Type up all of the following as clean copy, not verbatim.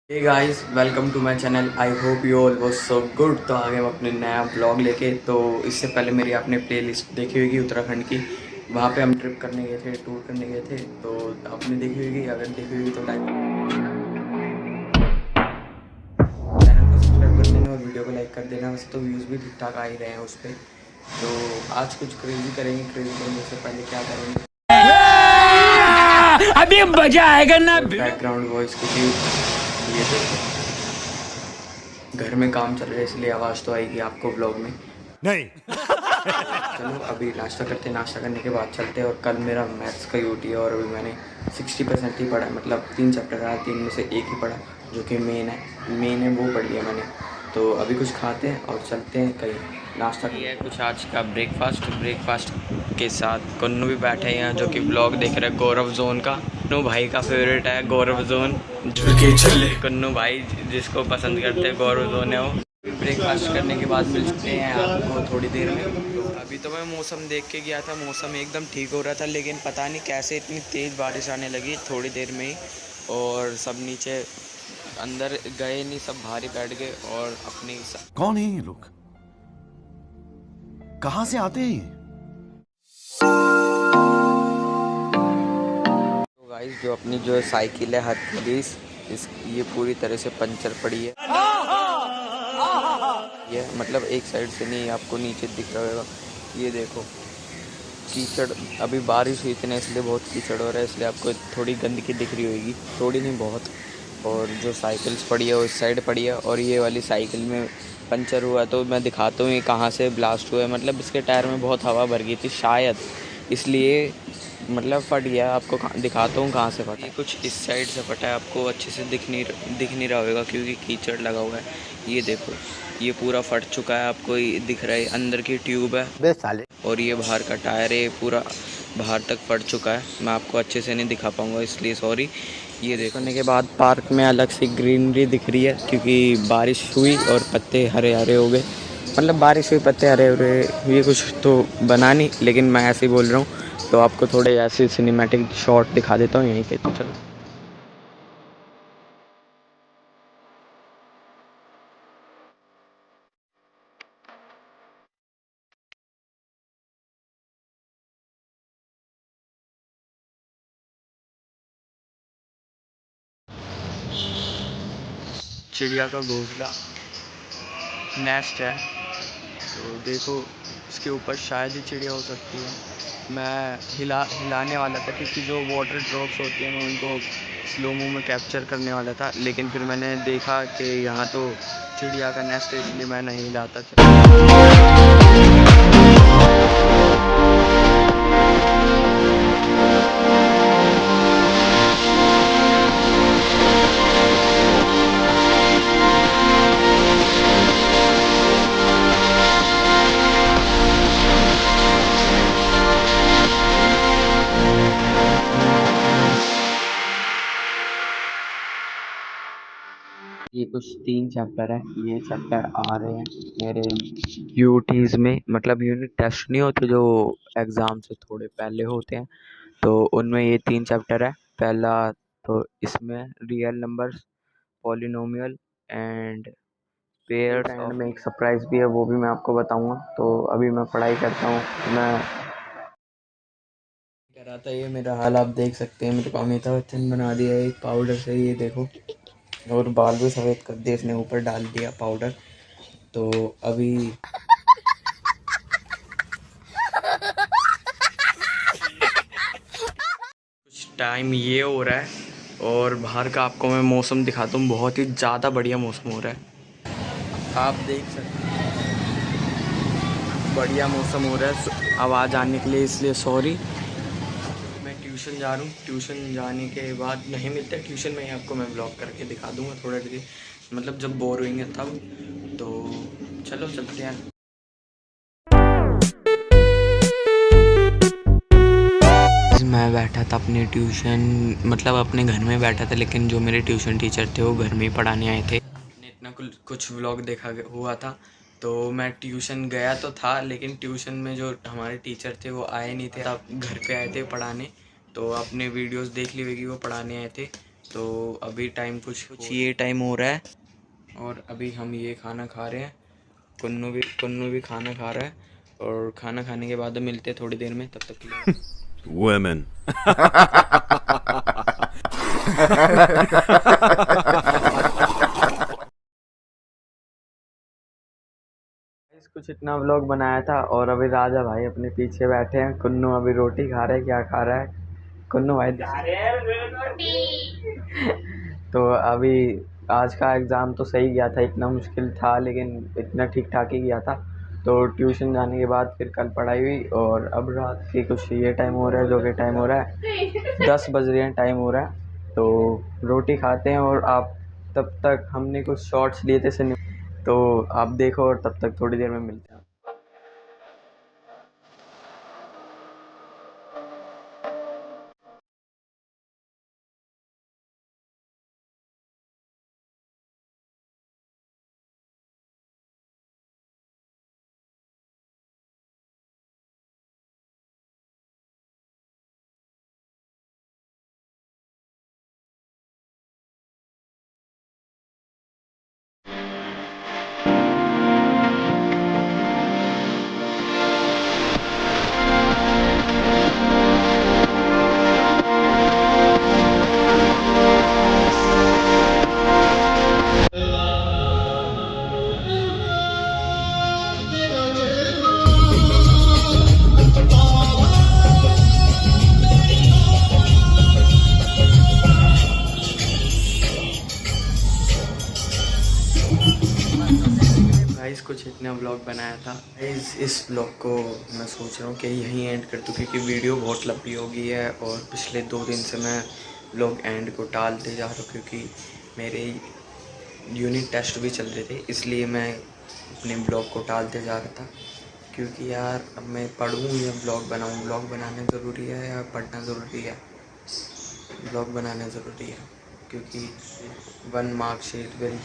Hey guys, welcome to my channel. I hope you all was so good. तो आगे हम अपने नया ब्लॉग लेके। तो इससे पहले मेरी आपने प्लेलिस्ट देखी होगी उत्तराखंड की। वहाँ पे हम ट्रिप करने गए थे, टूर करने गए थे। तो आपने देखी होगी, अगर देखी होगी तो लाइक चैनल को सब्सक्राइब कर देना और वीडियो को लाइक कर देना। वैसे तो व्यूज़ भी ठीक ठाक आ ही रहे हैं उस पर। तो आज कुछ क्रेजी करेंगे। क्रेजी करने से पहले क्या करेंगे, अभी मजा आएगा ना। बैकग्राउंड वॉइस क्योंकि ये देखो घर में काम चल रहा है, इसलिए आवाज़ तो आएगी आपको ब्लॉग में। नहीं। चलो अभी नाश्ता करते हैं। नाश्ता करने के बाद चलते हैं। और कल मेरा मैथ्स का यूटी है और अभी मैंने 60% ही पढ़ा है। मतलब 3 चैप्टर रहा, 3 में से एक ही पढ़ा जो कि मेन है वो पढ़ लिया मैंने। तो अभी कुछ खाते हैं और चलते हैं कहीं नाश्ता। ये है कुछ आज का ब्रेकफास्ट के साथ कुन्नू भी बैठे हैं जो कि ब्लॉग देख रहे हैं गौरव जोन का। कुन्नू भाई का फेवरेट है गौरव जोन, कुन्नू भाई जिसको पसंद करते हैं गौरव जोन है वो। ब्रेकफास्ट करने के बाद मिलते हैं आपको थोड़ी देर में। अभी तो मैं मौसम देख के गया था, मौसम एकदम ठीक हो रहा था, लेकिन पता नहीं कैसे इतनी तेज़ बारिश आने लगी थोड़ी देर में ही। और सब नीचे अंदर गए नहीं, सब बाहर ही बैठ गए और अपनी कौन है ये लोग? कहां से आते हैं ये? तो गाइस जो अपनी जो साइकिल है हरकुलिस, इस ये पूरी तरह से पंचर पड़ी है। ये मतलब एक साइड से नहीं, आपको नीचे दिख रहा होगा। ये देखो कीचड़, अभी बारिश हुई थी ना इसलिए बहुत कीचड़ हो रहा है, इसलिए आपको थोड़ी गंदगी दिख रही होगी, थोड़ी नहीं बहुत। और जो साइकिल्स पड़ी है उस साइड पड़ी है और ये वाली साइकिल में पंचर हुआ। तो मैं दिखाता हूँ ये कहाँ से ब्लास्ट हुआ है। मतलब इसके टायर में बहुत हवा भर गई थी शायद, इसलिए मतलब फट गया। आपको दिखाता हूँ कहाँ से फटा है। कुछ इस साइड से फटा है, आपको अच्छे से दिख नहीं रहा होगा क्योंकि कीचड़ लगा हुआ है। ये देखो ये पूरा फट चुका है, आपको ये दिख रहा है, अंदर की ट्यूब है बे साले। और ये बाहर का टायर है, पूरा बाहर तक फट चुका है। मैं आपको अच्छे से नहीं दिखा पाऊँगा इसलिए सॉरी। ये देखने के बाद पार्क में अलग से ग्रीनरी दिख रही है क्योंकि बारिश हुई और पत्ते हरे हरे हो गए। मतलब बारिश हुई पत्ते हरे हरे, ये कुछ तो बना नहीं, लेकिन मैं ऐसे ही बोल रहा हूँ। तो आपको थोड़े ऐसे सिनेमैटिक शॉट दिखा देता हूँ यहीं पे। तो चलो चिड़िया का घोंसला नेस्ट है। तो देखो इसके ऊपर शायद ही चिड़िया हो सकती है। मैं हिलाने वाला था क्योंकि जो वाटर ड्रॉप्स होती हैं मैं उनको स्लो मो में कैप्चर करने वाला था, लेकिन फिर मैंने देखा कि यहाँ तो चिड़िया का नेस्ट है, इसलिए मैं नहीं हिलाता था। ये कुछ 3 चैप्टर है, ये चैप्टर आ रहे हैं मेरे यूटीज में। मतलब यूनिट टेस्ट नहीं होते जो एग्ज़ाम से थोड़े पहले होते हैं, तो उनमें ये 3 चैप्टर है। पहला तो इसमें real numbers, polynomial and pairs. And में एक सरप्राइज़ भी है, वो भी मैं आपको बताऊंगा। तो अभी मैं पढ़ाई करता हूँ। मैं कर रहा था, ये मेरा हाल आप देख सकते हैं। मेरे को अमिताभ बच्चन बना दिया है एक पाउडर से, ये देखो। और बाल भी सफ़ेद कर दिए इसने, ऊपर डाल दिया पाउडर। तो अभी कुछ टाइम ये हो रहा है और बाहर का आपको मैं मौसम दिखाता हूँ। बहुत ही ज़्यादा बढ़िया मौसम हो रहा है, आप देख सकते हैं। बढ़िया मौसम हो रहा है। आवाज़ आने के लिए इसलिए सॉरी। मैं ट्यूशन जा रहा हूँ, ट्यूशन जाने के बाद नहीं मिलते ट्यूशन में ही आपको मैं ब्लॉग करके दिखा दूँगा थोड़ा देर, मतलब जब बोर होंगे तब। तो चलो चलते हैं। मैं बैठा था अपने ट्यूशन, मतलब अपने घर में बैठा था, लेकिन जो मेरे ट्यूशन टीचर थे वो घर में ही पढ़ाने आए थे। आपने इतना कुछ व्लॉग देखा हुआ था। तो मैं ट्यूशन गया तो था, लेकिन ट्यूशन में जो हमारे टीचर थे वो आए नहीं थे, तब घर पे आए थे पढ़ाने। तो आपने वीडियोस देख ली होगी, वो पढ़ाने आए थे। तो अभी टाइम कुछ ये टाइम हो रहा है और अभी हम ये खाना खा रहे हैं। कुन्नू भी खाना खा रहा है और खाना खाने के बाद मिलते हैं थोड़ी देर में, तब तक के लिए Women. गाइस, कुछ इतना व्लॉग बनाया था और अभी राजा भाई अपने पीछे बैठे हैं। कुन्नू अभी रोटी खा रहे हैं। क्या खा रहा है कुन्नू भाई? तो अभी आज का एग्ज़ाम तो सही गया था, इतना मुश्किल था लेकिन इतना ठीक ठाक ही गया था। तो ट्यूशन जाने के बाद फिर कल पढ़ाई हुई और अब रात के कुछ ये टाइम हो रहा है, जो कि टाइम हो रहा है 10 बज रहे हैं, टाइम हो रहा है। तो रोटी खाते हैं और आप तब तक हमने कुछ शॉर्ट्स लिए थे सिनेमा, तो आप देखो और तब तक थोड़ी देर में मिलते हैं। गाइस, कुछ इतना व्लॉग बनाया था गाइस। इस व्लॉग को मैं सोच रहा हूँ कि यहीं एंड कर दूँ क्योंकि वीडियो बहुत लंबी हो गई है और पिछले 2 दिन से मैं व्लॉग एंड को टालते जा रहा हूँ क्योंकि मेरे यूनिट टेस्ट भी चल रहे थे, इसलिए मैं अपने ब्लॉग को टालते जा रहा था। क्योंकि यार अब मैं पढ़ूँ या ब्लॉग बनाऊँ, ब्लॉग बनाना ज़रूरी है या पढ़ना ज़रूरी है? ब्लॉग बनाना ज़रूरी है क्योंकि 1 marksheet will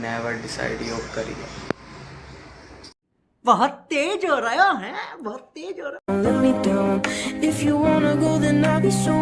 never decide your career. बहुत तेज हो रहा है, बहुत तेज हो रहा है। Let me down. If you wanna go, then I'll be so